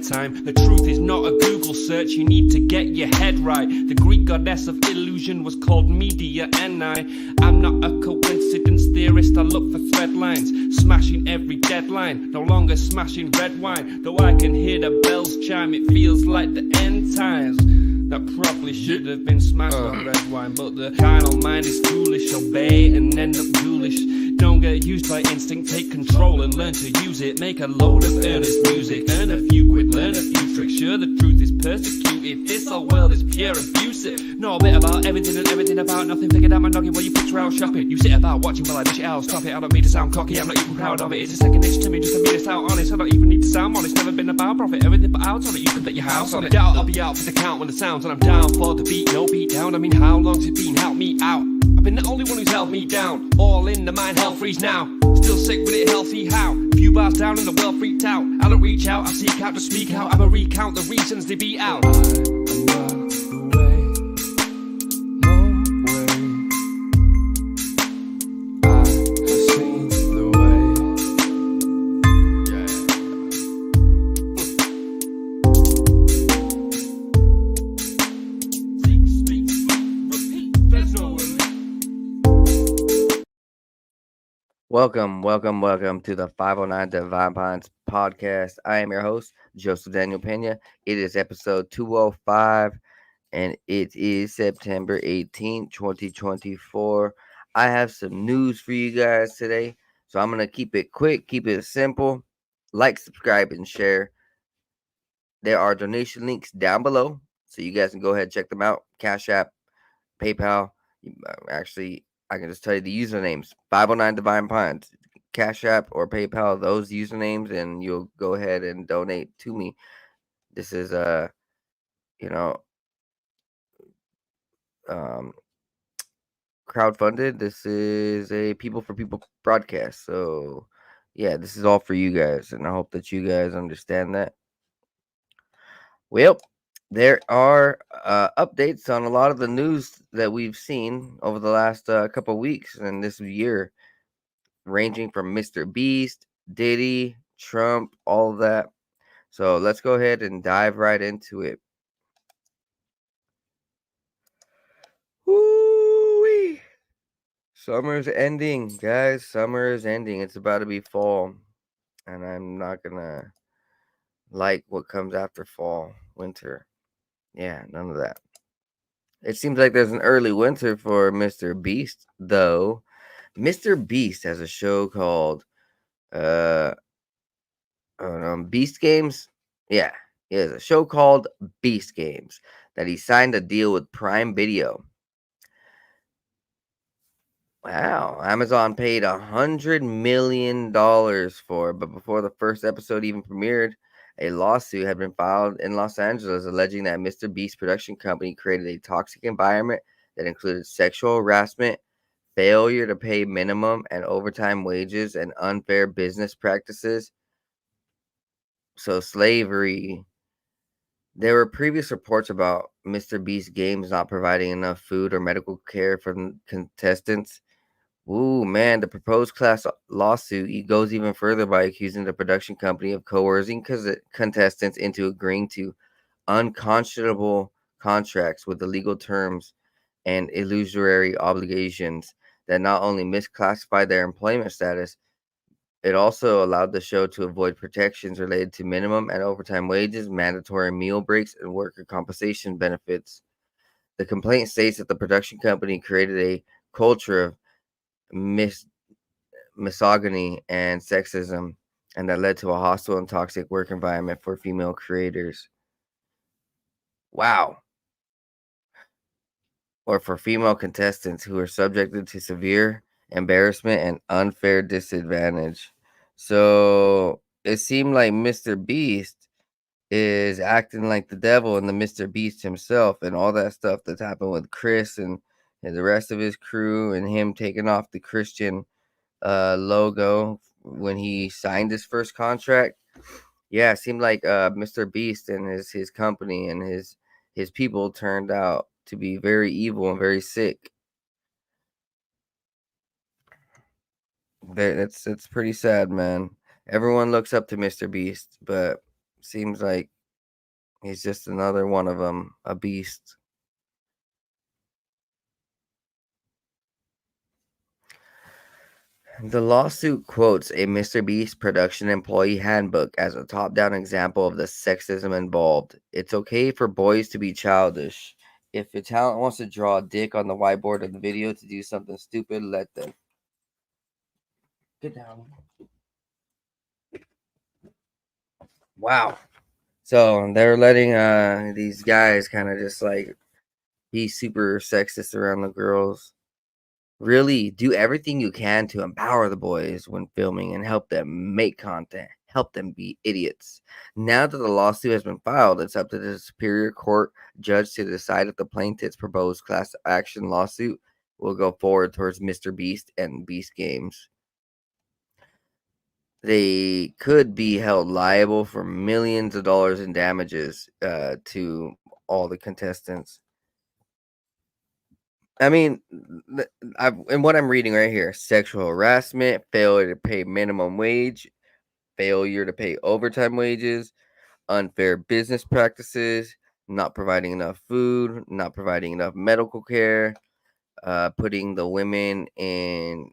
bedtime. The truth is not a Google search, you need to get your head right. The Greek goddess of illusion was called Media, and I'm not a coincidence theorist, I look for thread lines. Smashing every deadline, no longer smashing red wine. Though I can hear the bells chime, it feels like the end times. That probably should have been smashed on red wine, but the carnal mind is foolish. Obey and end up ghoulish. Don't get used by instinct, take control and learn to use it. Make a load of earnest music, earn a few quid, learn a few tricks. Sure, the truth is persecuted, this whole world is pure abusive. Know a bit about everything and everything about nothing. Figured out my noggin while you picture out shopping. You sit about watching while I dish it out, stop it. I don't mean to sound cocky, I'm not even proud of it. It's a second itch to me just to be this out honest. I don't even need to sound honest, never been about profit. Everything but out on it, you can bet your house on it. Doubt I'll be out for the count when the sounds, and I'm down for the beat, no beat down. I mean, how long's it been? Help me out. I've been the only one who's held me down. All in the mind, hell freeze now. Still sick with it, healthy how? Few bars down and the world freaked out. I don't reach out, I seek out to speak out. I'ma recount the reasons they beat out. I'm not the way, no way. I have seen the way. Seek, speak, repeat. There's no relief. Welcome to the 509 Divine Pines podcast. I am your host, Joseph Daniel Pena. It is episode 205, and it is September 18th, 2024. I have some news for you guys today, so I'm going to keep it quick, keep it simple. Like, subscribe, and share. There are donation links down below, so you guys can go ahead and check them out. Cash App, PayPal. Actually, I can just tell you the usernames: 509 Divine Pines, Cash App or PayPal, those usernames, and you'll go ahead and donate to me. This is crowdfunded. This is a people for people broadcast. So yeah, this is all for you guys, and I hope that you guys understand that. Well, there are updates on a lot of the news that we've seen over the last couple of weeks and this year, ranging from Mr. Beast, Diddy, Trump, all of that. So let's go ahead and dive right into it. Woo-wee. Summer's ending, guys. Summer is ending. It's about to be fall. And I'm not going to like what comes after fall, winter. Yeah, none of that. It seems like there's an early winter for Mr. Beast, though. Mr. Beast has a show called Beast Games. Yeah, he has a show called Beast Games that he signed a deal with Prime Video. Wow, Amazon paid $100 million for, but before the first episode even premiered, a lawsuit had been filed in Los Angeles alleging that Mr. Beast production company created a toxic environment that included sexual harassment, failure to pay minimum and overtime wages, and unfair business practices. So slavery. There were previous reports about Mr. Beast Games not providing enough food or medical care for contestants. Ooh, man, the proposed class lawsuit goes even further by accusing the production company of coercing contestants into agreeing to unconscionable contracts with illegal terms and illusory obligations that not only misclassified their employment status, it also allowed the show to avoid protections related to minimum and overtime wages, mandatory meal breaks, and worker compensation benefits. The complaint states that the production company created a culture of misogyny and sexism, and that led to a hostile and toxic work environment for female creators. Wow. Or for female contestants who are subjected to severe embarrassment and unfair disadvantage. So it seemed like Mr. Beast is acting like the devil and the Mr. Beast himself, and all that stuff that's happened with Chris and the rest of his crew, and him taking off the Christian logo when he signed his first contract. Yeah, it seemed like Mr. Beast and his company and his people turned out to be very evil and very sick. It's pretty sad, man. Everyone looks up to Mr. Beast, but Seems like he's just another one of them, a beast. The lawsuit quotes a Mr. Beast production employee handbook as a top down example of the sexism involved. It's okay for boys to be childish. If your talent wants to draw a dick on the whiteboard of the video to do something stupid, let them. Get down. Wow. So they're letting these guys kind of just like be super sexist around the girls. Really do everything you can to empower the boys when filming and help them make content, help them be idiots. Now that the lawsuit has been filed, it's up to the Superior Court judge to decide if the plaintiff's proposed class action lawsuit will go forward towards Mr. Beast and Beast Games. They could be held liable for millions of dollars in damages to all the contestants. I mean, and what I'm reading right here: sexual harassment, failure to pay minimum wage, failure to pay overtime wages, unfair business practices, not providing enough food, not providing enough medical care, putting the women in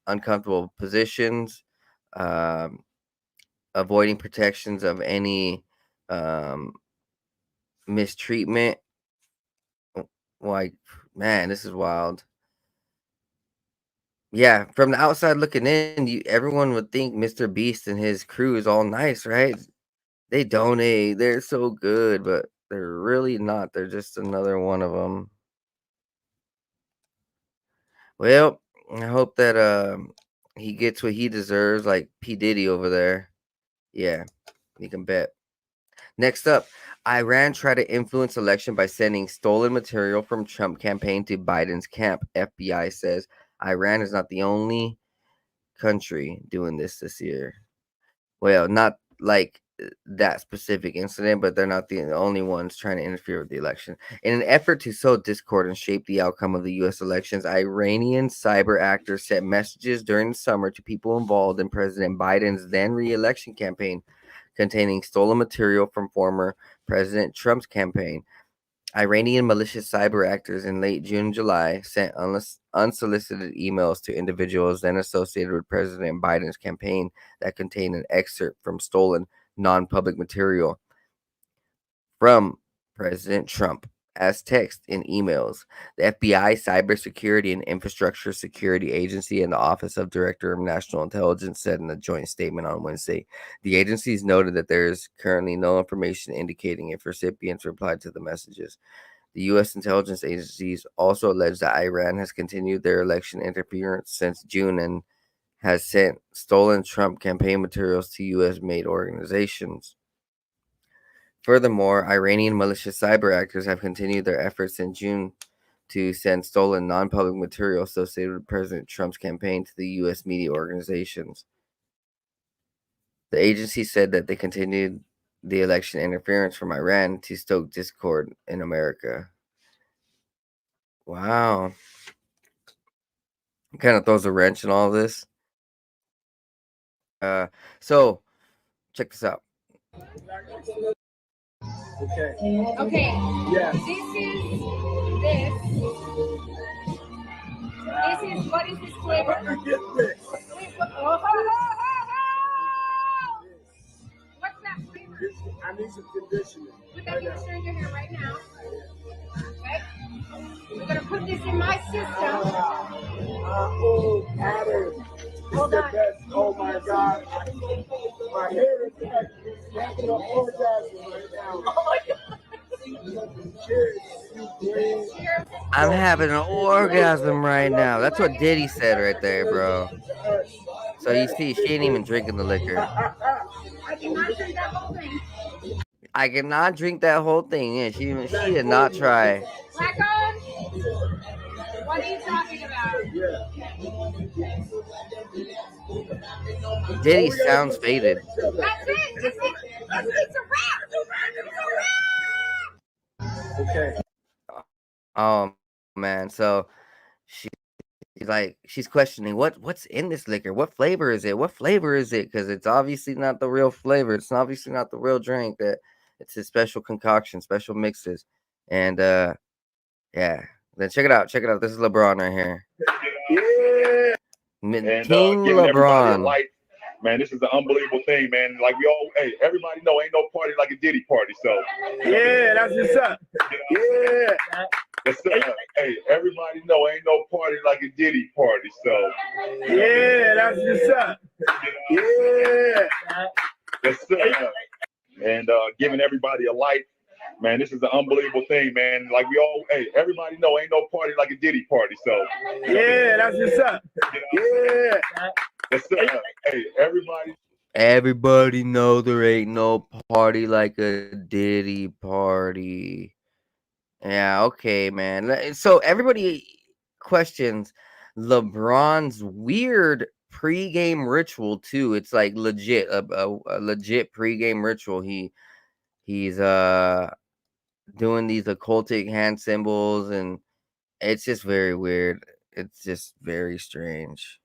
uncomfortable positions, um, avoiding protections of any um, mistreatment. Like, man, this is wild. Yeah, from the outside looking in, everyone would think Mr. Beast and his crew is all nice, right? They donate, they're so good, but they're really not. They're just another one of them. Well, I hope that he gets what he deserves, like P Diddy over there. Yeah, you can bet. Next up, Iran tried to influence election by sending stolen material from Trump campaign to Biden's camp. FBI says Iran is not the only country doing this year. Well, not like that specific incident, but they're not the only ones trying to interfere with the election. In an effort to sow discord and shape the outcome of the U.S. elections, Iranian cyber actors sent messages during the summer to people involved in President Biden's then re-election campaign, containing stolen material from former President Trump's campaign. Iranian malicious cyber actors in late June and July sent unsolicited emails to individuals then associated with President Biden's campaign that contained an excerpt from stolen non public material from President Trump as text in emails. The FBI, Cybersecurity and Infrastructure Security Agency, and the Office of Director of National Intelligence said in a joint statement on Wednesday. The agencies noted that there is currently no information indicating if recipients replied to the messages. The U.S. intelligence agencies also allege that Iran has continued their election interference since June and has sent stolen Trump campaign materials to U.S.-made organizations. Furthermore, Iranian malicious cyber actors have continued their efforts in June to send stolen non-public material associated with President Trump's campaign to the U.S. media organizations. The agency said that they continued the election interference from Iran to stoke discord in America. Wow. Kind of throws a wrench in all this. So check this out. Okay. Okay. Yes. This is what is this flavor? Let me get this. What's that flavor? I need some conditioner. Put that conditioner in your hair right now. Okay. We're gonna put this in my system. Oh, pattern. Hold on. Oh my God. My hair is having an orgasm right now. Oh my God. I'm having an orgasm right now. That's what Diddy said right there, bro. So you see, she ain't even drinking the liquor. I cannot drink that whole thing. I cannot drink that whole thing. Yeah, she did not try. Black on? What are you talking about? Diddy sounds faded. That's it. It's a wrap. Okay. Oh man, so she's questioning what's in this liquor. What flavor is it? What flavor is it? Because it's obviously not the real flavor. It's obviously not the real drink. That it's a special concoction, special mixes, and yeah. Then check it out. Check it out. This is LeBron right here. Yeah. And King giving everybody a LeBron. light. Man, this is an unbelievable thing, man. Like everybody know ain't no party like a Diddy party. So yeah, that's what's up. Yeah. Yes, sir. Hey, everybody know ain't no party like a Diddy party. So yeah, that's what's up. Yeah. Yes, sir. And giving everybody a light. Man, this is an unbelievable thing, man. Like everybody know ain't no party like a Diddy party. So yeah, that's what's up. Yeah. Yes, sir. Hey, Everybody know there ain't no party like a Diddy party. Yeah, okay, man. So everybody questions LeBron's weird pregame ritual too. It's like legit, a legit pregame ritual. He's doing these occultic hand symbols, and it's just very weird. It's just very strange.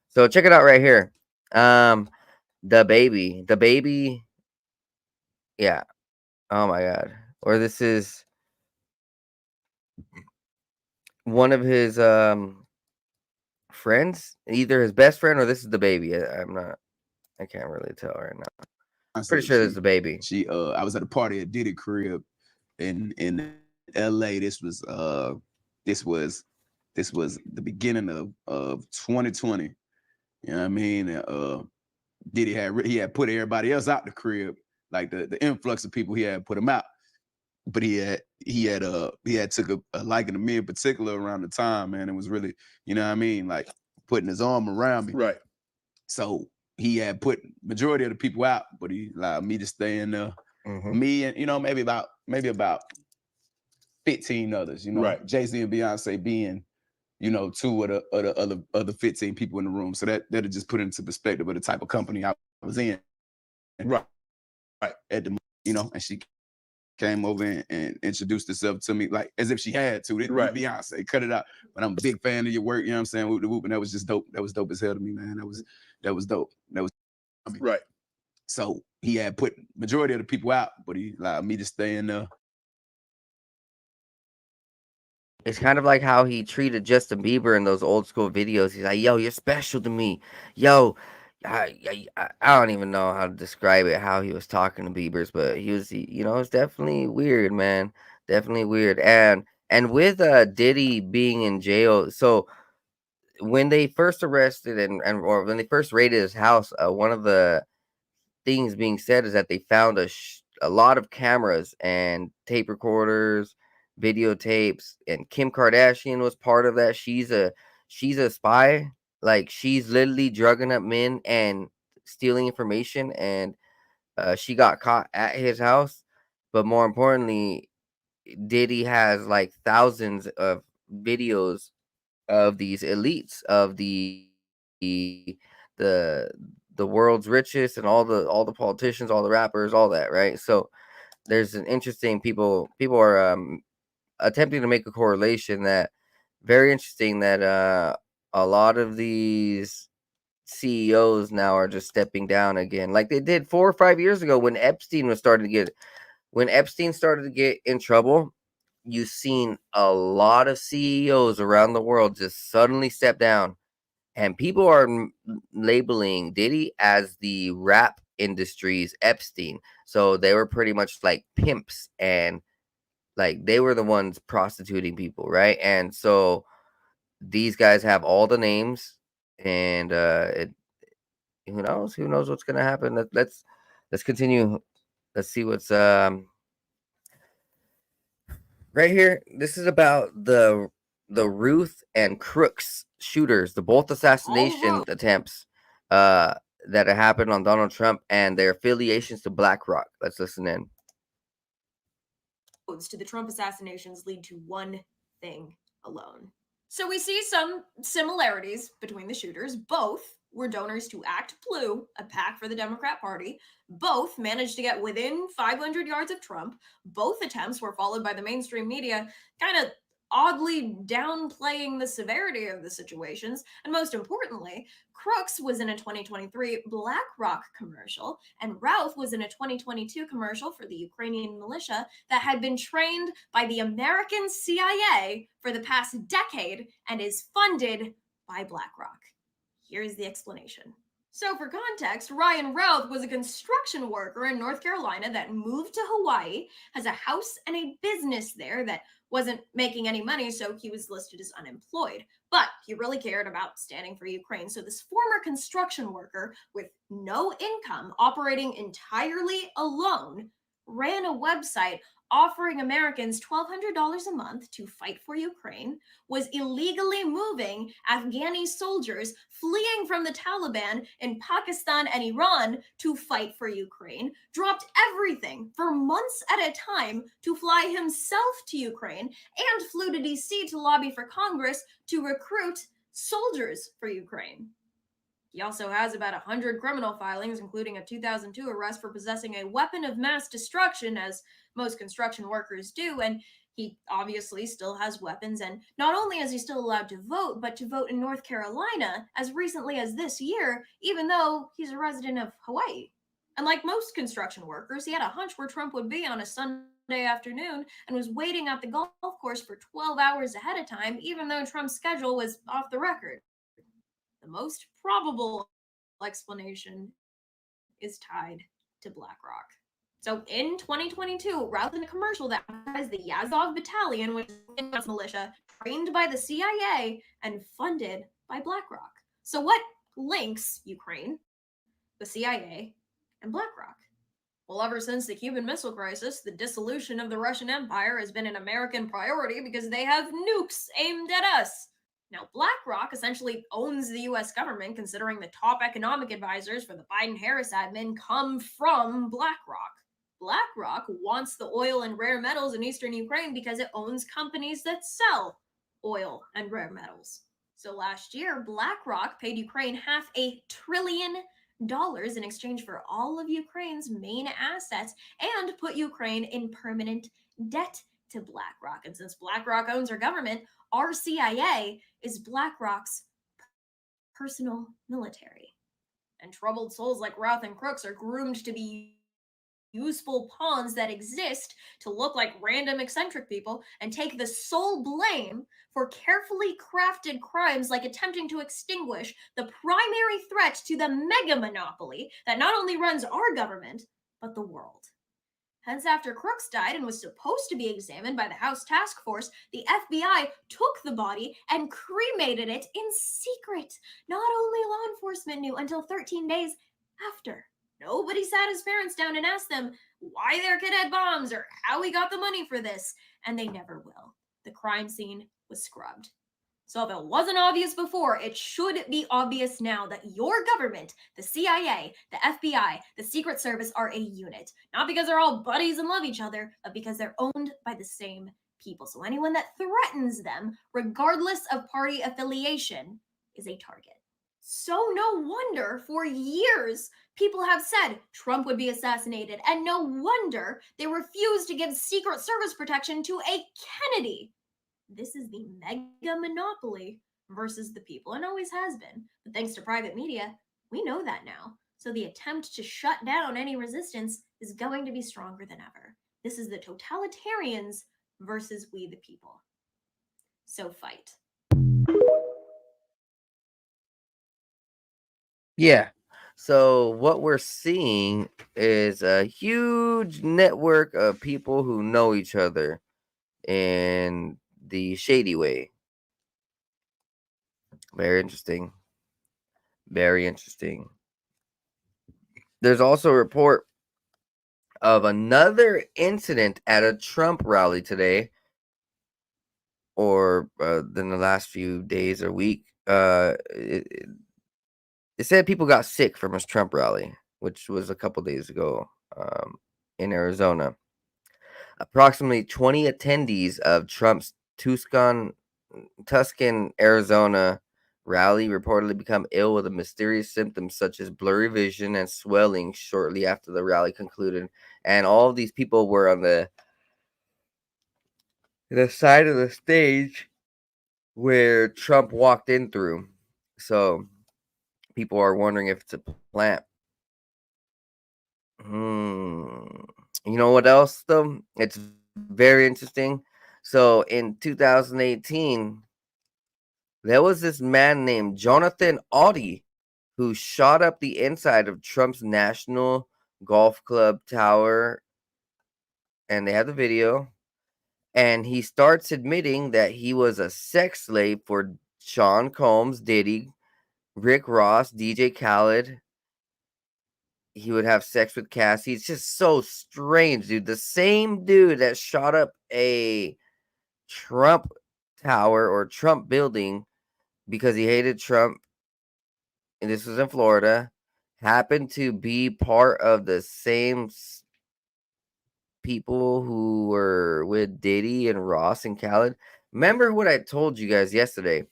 So check it out right here. The baby. Yeah. Oh my god. Or this is one of his friends, either his best friend or this is the baby. I can't really tell right now. Pretty sure this is the baby. I was at a party at Diddy crib in LA. This was the beginning of 2020. You know what I mean? Diddy had put everybody else out the crib, like the influx of people he had put them out. But he had took a liking to me in particular around the time, man. It was really, you know what I mean, like putting his arm around me. Right. So he had put majority of the people out, but he allowed me to stay in there. Mm-hmm. Me and maybe about 15 others. Right. Jay-Z and Beyonce being, two of the other 15 people in the room. So that'll just put into perspective of the type of company I was in. Right. At the and she came over and introduced herself to me like as if she had to. Right. Beyonce, cut it out. But I'm a big fan of your work, you know what I'm saying? Whoop the whoop, and that was just dope. That was dope as hell to me, man. That was dope. Right. So he had put majority of the people out, but he allowed me to stay in there. It's kind of like how he treated Justin Bieber in those old school videos. He's like, "Yo, you're special to me. Yo, I don't even know how to describe it. How he was talking to Bieber's, but it's definitely weird, man. Definitely weird. And with Diddy being in jail, so when they first arrested or when they first raided his house, one of the things being said is that they found a lot of cameras and tape recorders, videotapes, and Kim Kardashian was part of that. She's a spy. Like she's literally drugging up men and stealing information, and she got caught at his house. But more importantly, Diddy has like thousands of videos of these elites of the the world's richest and all the politicians, all the rappers, all that, right? So there's an interesting people are attempting to make a correlation that very interesting that a lot of these CEOs now are just stepping down again, like they did 4 or 5 years ago when Epstein started to get in trouble. You've seen a lot of CEOs around the world just suddenly step down, and people are labeling Diddy as the rap industry's Epstein. So they were pretty much like pimps, and like they were the ones prostituting people, right? And so these guys have all the names, and who knows what's gonna happen. Let's continue. Let's see what's right here. This is about the Ruth and Crooks shooters, the both assassination attempts that have happened on Donald Trump and their affiliations to BlackRock. Let's listen in. To the Trump assassinations lead to one thing alone. So we see some similarities between the shooters. Both were donors to ACT Blue, a PAC for the Democrat Party. Both managed to get within 500 yards of Trump. Both attempts were followed by the mainstream media kind of oddly downplaying the severity of the situations. And most importantly, Crooks was in a 2023 BlackRock commercial, and Ralph was in a 2022 commercial for the Ukrainian militia that had been trained by the American CIA for the past decade and is funded by BlackRock. Here's the explanation. So for context, Ryan Ralph was a construction worker in North Carolina that moved to Hawaii, has a house and a business there that wasn't making any money, so he was listed as unemployed. But he really cared about standing for Ukraine. So this former construction worker with no income, operating entirely alone, ran a website offering Americans $1,200 a month to fight for Ukraine, was illegally moving Afghani soldiers fleeing from the Taliban in Pakistan and Iran to fight for Ukraine, dropped everything for months at a time to fly himself to Ukraine, and flew to DC to lobby for Congress to recruit soldiers for Ukraine. He also has about 100 criminal filings, including a 2002 arrest for possessing a weapon of mass destruction, as most construction workers do, and he obviously still has weapons. And not only is he still allowed to vote, but to vote in North Carolina as recently as this year, even though he's a resident of Hawaii. And like most construction workers, he had a hunch where Trump would be on a Sunday afternoon and was waiting at the golf course for 12 hours ahead of time, even though Trump's schedule was off the record. The most probable explanation is tied to BlackRock. So in 2022, Ralph in a commercial that advertised the Yazov Battalion, which is a militia trained by the CIA and funded by BlackRock. So what links Ukraine, the CIA, and BlackRock? Well, ever since the Cuban Missile Crisis, the dissolution of the Russian Empire has been an American priority because they have nukes aimed at us. Now, BlackRock essentially owns the US government, considering the top economic advisors for the Biden-Harris admin come from BlackRock. BlackRock wants the oil and rare metals in eastern Ukraine because it owns companies that sell oil and rare metals. So last year, BlackRock paid Ukraine $500 billion in exchange for all of Ukraine's main assets and put Ukraine in permanent debt to BlackRock. And since BlackRock owns our government, our CIA is BlackRock's personal military. And troubled souls like Ralph and Crooks are groomed to be useful pawns that exist to look like random eccentric people and take the sole blame for carefully crafted crimes like attempting to extinguish the primary threat to the mega monopoly that not only runs our government, but the world. Hence, after Crooks died and was supposed to be examined by the House Task Force, the FBI took the body and cremated it in secret. Not only law enforcement knew until 13 days after. Nobody sat his parents down and asked them why their kid had bombs or how he got the money for this, and they never will. The crime scene was scrubbed. So if it wasn't obvious before, it should be obvious now that your government, the CIA, the FBI, the Secret Service are a unit. Not because they're all buddies and love each other, but because they're owned by the same people. So anyone that threatens them, regardless of party affiliation, is a target. So no wonder for years people have said Trump would be assassinated, and no wonder they refused to give Secret Service protection to a Kennedy. This is the mega monopoly versus the people, and always has been. But thanks to private media, we know that now. So the attempt to shut down any resistance is going to be stronger than ever. This is the totalitarians versus we the people. So fight. Yeah. So what we're seeing is a huge network of people who know each other in the shady way. Very interesting. Very interesting. There's also a report of another incident at a Trump rally today, or in the last few days or week. It said people got sick from his Trump rally, which was a couple days ago in Arizona. Approximately 20 attendees of Trump's Tucson, Arizona rally reportedly become ill with mysterious symptoms such as blurry vision and swelling shortly after the rally concluded. And all of these people were on the the side of the stage where Trump walked in through. So people are wondering if it's a plant. You know what else though? It's very interesting. So in 2018, there was this man named Jonathan Audi who shot up the inside of Trump's National Golf Club tower, and they have the video. And he starts admitting that he was a sex slave for Sean Combs, Diddy, Rick Ross, DJ Khaled. He would have sex with Cassie. It's just so strange, dude. The same dude that shot up a Trump tower or Trump building because he hated Trump, and this was in Florida, happened to be part of the same people who were with Diddy and Ross and Khaled. Remember what I told you guys yesterday?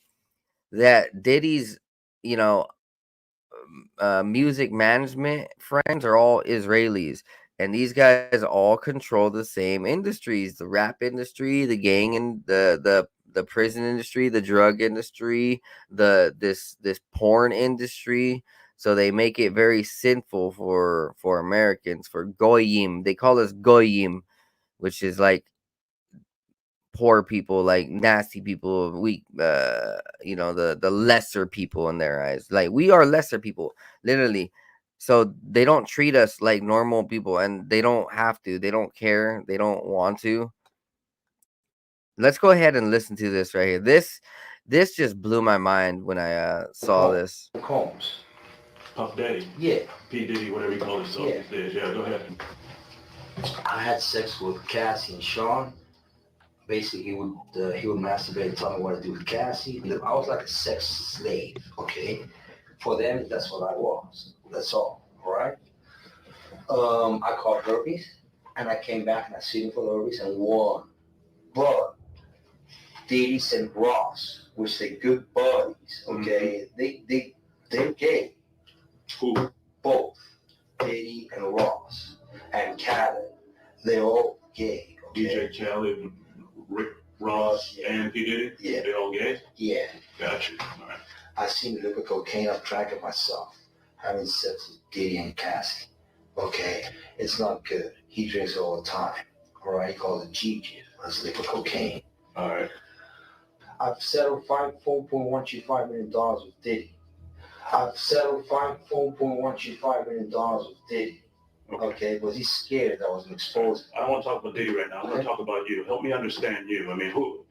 That Diddy's, you know, music management friends are all Israelis, and these guys all control the same industries: the rap industry, the gang, and the prison industry, the drug industry, this porn industry. So they make it very sinful for Americans, for goyim. They call us goyim, which is like poor people, like nasty people, weak, the lesser people in their eyes. Like, we are lesser people, literally. So they don't treat us like normal people, and they don't have to. They don't care. They don't want to. Let's go ahead and listen to this right here. This just blew my mind when I saw this. Combs. Puff Daddy. Yeah. P. Diddy, whatever you call yourself these days. Yeah, go ahead. I had sex with Cassie and Sean. Basically, he would masturbate and tell me what to do with Cassie. I was like a sex slave, okay? For them, that's what I was. That's all right? I caught herpes, and I came back and I sued him for the herpes and won. But Diddy and Ross, which they're good buddies, okay? They're gay. Who? Both Diddy and Ross and Khaled. They're all gay. Okay? DJ Khaled, Rick Ross, yeah. and P. Diddy? Yeah. They all gay? Yeah. Got you. All right. I seen the liquid cocaine up track of myself, having sex with Diddy and Cassie. Okay, it's not good. He drinks it all the time. All right, he calls it Gigi. That's liquid cocaine. All right. I've settled $4.125 million with Diddy. I've settled $4.125 million with Diddy. Okay, but he's scared that I was going to expose him. I don't want to talk about Diddy right now. I want to talk about you. Help me understand you. I mean, who?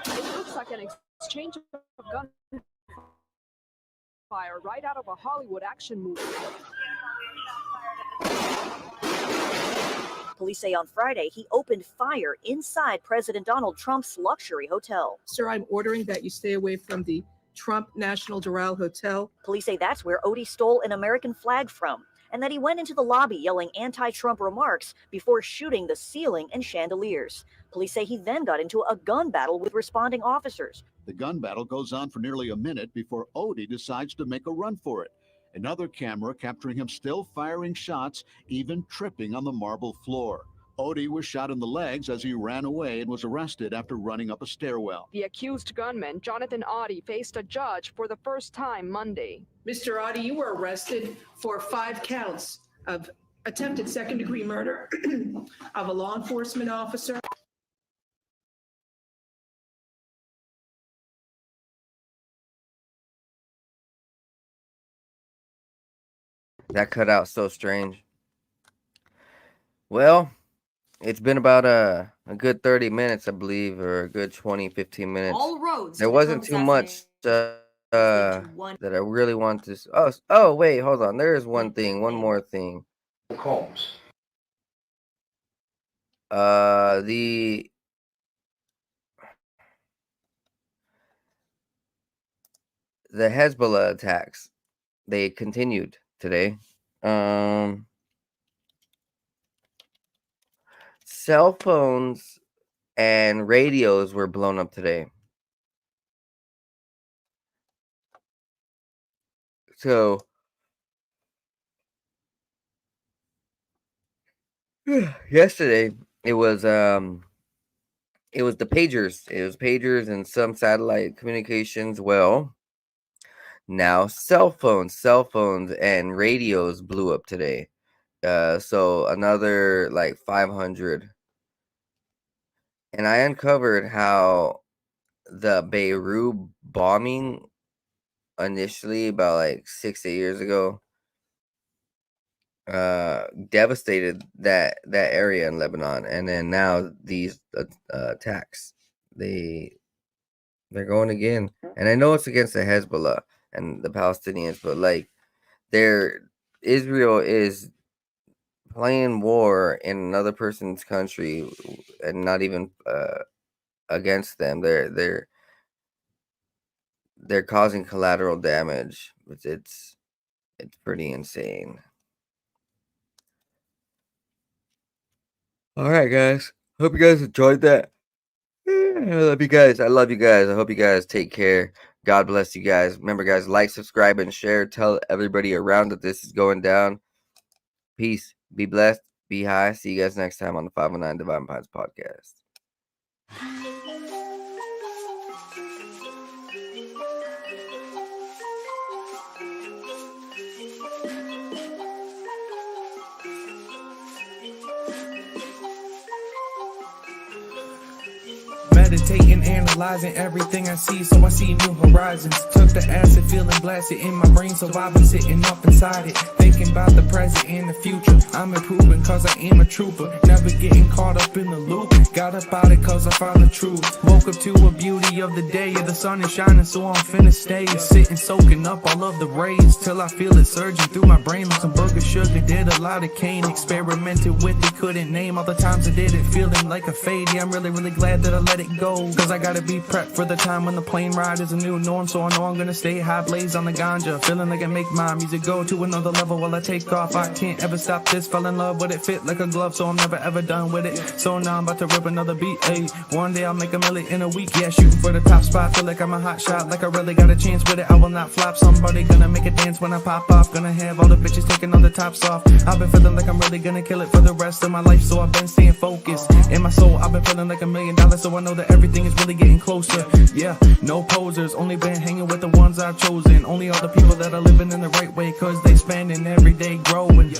It looks like an exchange of gunfire right out of a Hollywood action movie. Police say on Friday he opened fire inside President Donald Trump's luxury hotel. Sir, I'm ordering that you stay away from the Trump National Doral Hotel. Police say that's where Odie stole an American flag from, and that he went into the lobby yelling anti-Trump remarks before shooting the ceiling and chandeliers. Police say he then got into a gun battle with responding officers. The gun battle goes on for nearly a minute before Odie decides to make a run for it. Another camera capturing him still firing shots, even tripping on the marble floor. Odie was shot in the legs as he ran away and was arrested after running up a stairwell. The accused gunman, Jonathan Audi, faced a judge for the first time Monday. Mr. Audi, you were arrested for 5 counts of attempted second-degree murder of a law enforcement officer. That cut out so strange. Well, it's been about a good 30 minutes, I believe, or a good 20, 15 minutes. All roads. There to the wasn't Trump too much assassination that I really want to. Oh, wait, hold on. There is one thing, one more thing. Combs. The Hezbollah attacks, they continued today. Cell phones and radios were blown up today. So Yesterday it was the pagers. It was pagers and some satellite communications. Well, now cell phones and radios blew up today. So another like 500. And I uncovered how the Beirut bombing initially about like 6-8 years ago devastated that area in Lebanon, and then now these attacks they're going again. And I know it's against the Hezbollah and the Palestinians, but like Israel is playing war in another person's country and not even against them. They're causing collateral damage. It's pretty insane. All right, guys. Hope you guys enjoyed that. I love you guys. I love you guys. I hope you guys take care. God bless you guys. Remember, guys, like, subscribe, and share. Tell everybody around that this is going down. Peace. Be blessed. Be high. See you guys next time on the 509 Divine Pines podcast. Meditating, analyzing everything I see, so I see new horizons. Took the acid, feeling blasted in my brain, so I've been sitting up inside it, thinking about the present and the future. I'm improving cause I am a trooper, never getting caught up in the loop. Got up out it cause I found the truth. Woke up to a beauty of the day, the sun is shining, so I'm finna stay. Sitting, soaking up all of the rays, till I feel it surging through my brain like some booger sugar. Did a lot of cane, experimented with it, couldn't name all the times I did it, feeling like a fade. Yeah, I'm really glad that I let it go, cause I gotta be prepped for the time when the plane ride is a new norm. So I know I'm gonna stay high, blaze on the ganja, feeling like I make my music go to another level while I take off. I can't ever stop this, fell in love with it, fit like a glove, so I'm never ever done with it. So now I'm about to rip another beat, ayy. One day I'll make a million in a week, yeah, shooting for the top spot. Feel like I'm a hot shot, like I really got a chance with it. I will not flop, somebody gonna make it dance when I pop off. Gonna have all the bitches taking all the tops off. I've been feeling like I'm really gonna kill it for the rest of my life, so I've been staying focused. In my soul, I've been feeling like $1 million, so I know that everything is really getting closer. Yeah, no posers, only been hanging with the ones I've chosen. Only all the people that are living in the right way, cause they spending every day growing.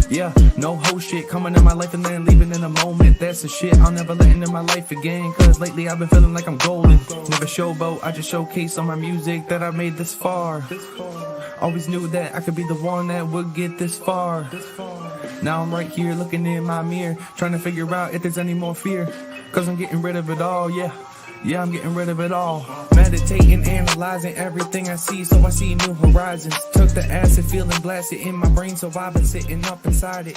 Yeah, no whole shit coming in my life and then leaving in a moment. That's the shit I'll never let into my life again, cause lately I've been feeling like I'm golden. Never showboat, I just showcase on my music that I made this far. Always knew that I could be the one that would get this far. Now I'm right here looking in my mirror, trying to figure out if there's any more fear, cause I'm getting rid of it all, yeah. Yeah, I'm getting rid of it all. Meditating, analyzing everything I see, so I see new horizons. Took the acid, feeling blasted in my brain, so I've been sitting up inside it.